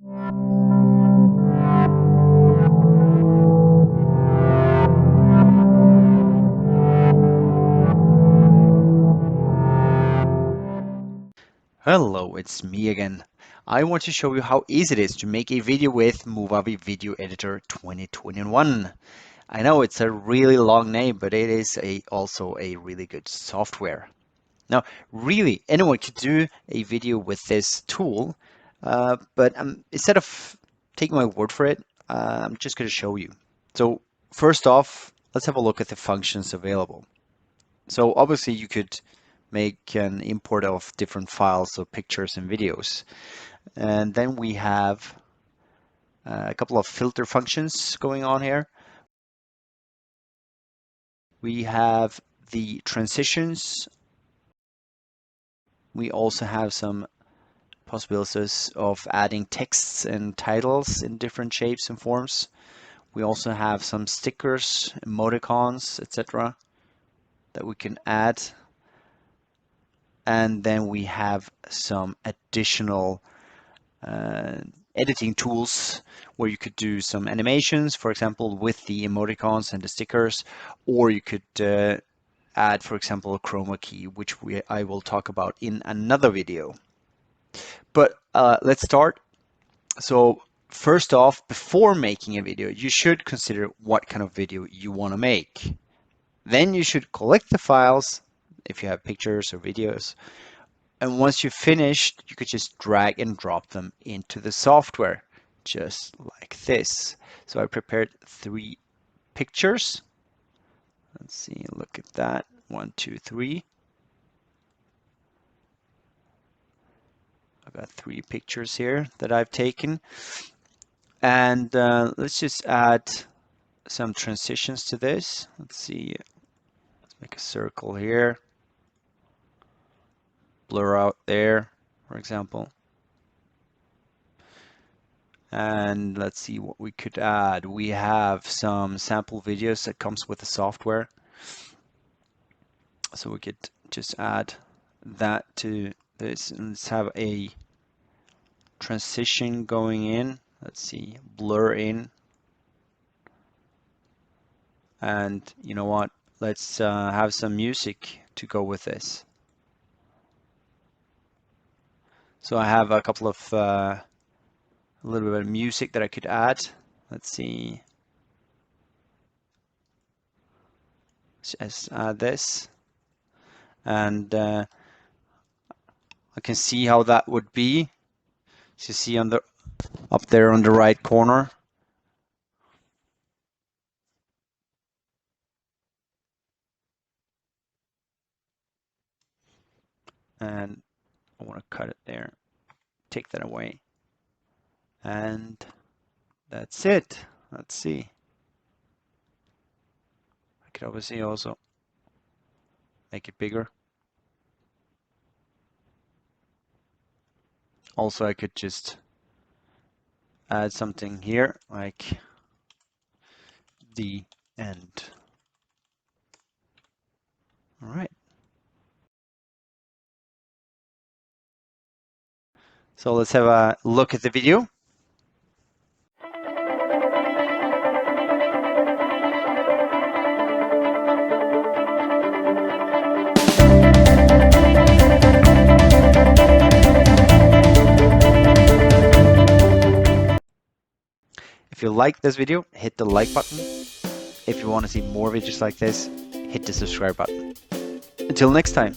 Hello, it's me again. I want to show you how easy it is to make a video with MovAviEdito Editor 2021. I know it's a really long name, but it is also a really good software. Now, really, anyone could do a video with this tool, but instead of taking my word for it, I'm just going to show you. So first off, let's have a look at the functions available. So obviously you could make an import of different files of pictures and videos. And then we have a couple of filter functions going on here. We have the transitions. We also have some possibilities of adding texts and titles in different shapes and forms. We also have some stickers, emoticons, etc. that we can add. And then we have some additional editing tools where you could do some animations, for example, with the emoticons and the stickers, or you could add, for example, a chroma key, which I will talk about in another video. But let's start. So first off, before making a video, you should consider what kind of video you want to make. Then you should collect the files, if you have pictures or videos. And once you've finished, you could just drag and drop them into the software, just like this. So I prepared 3 pictures. Let's see, look at that. 1, 2, 3. I've got 3 pictures here that I've taken. And let's just add some transitions to this. Let's see, let's make a circle here. Blur out there, for example. And let's see what we could add. We have some sample videos that comes with the software. So we could just add that to this, and let's have a transition going in. Let's see, blur in. And you know what? Let's have some music to go with this. So I have a couple of a little bit of music that I could add. Let's see. Let's just add this. And I can see how that would be. So you see on the up there on the right corner. And I want to cut it there. Take that away. And that's it. Let's see. I could obviously also make it bigger. Also, I could just add something here like the end. All right. So let's have a look at the video. If you like this video, hit the like button. If you want to see more videos like this, hit the subscribe button. Until next time.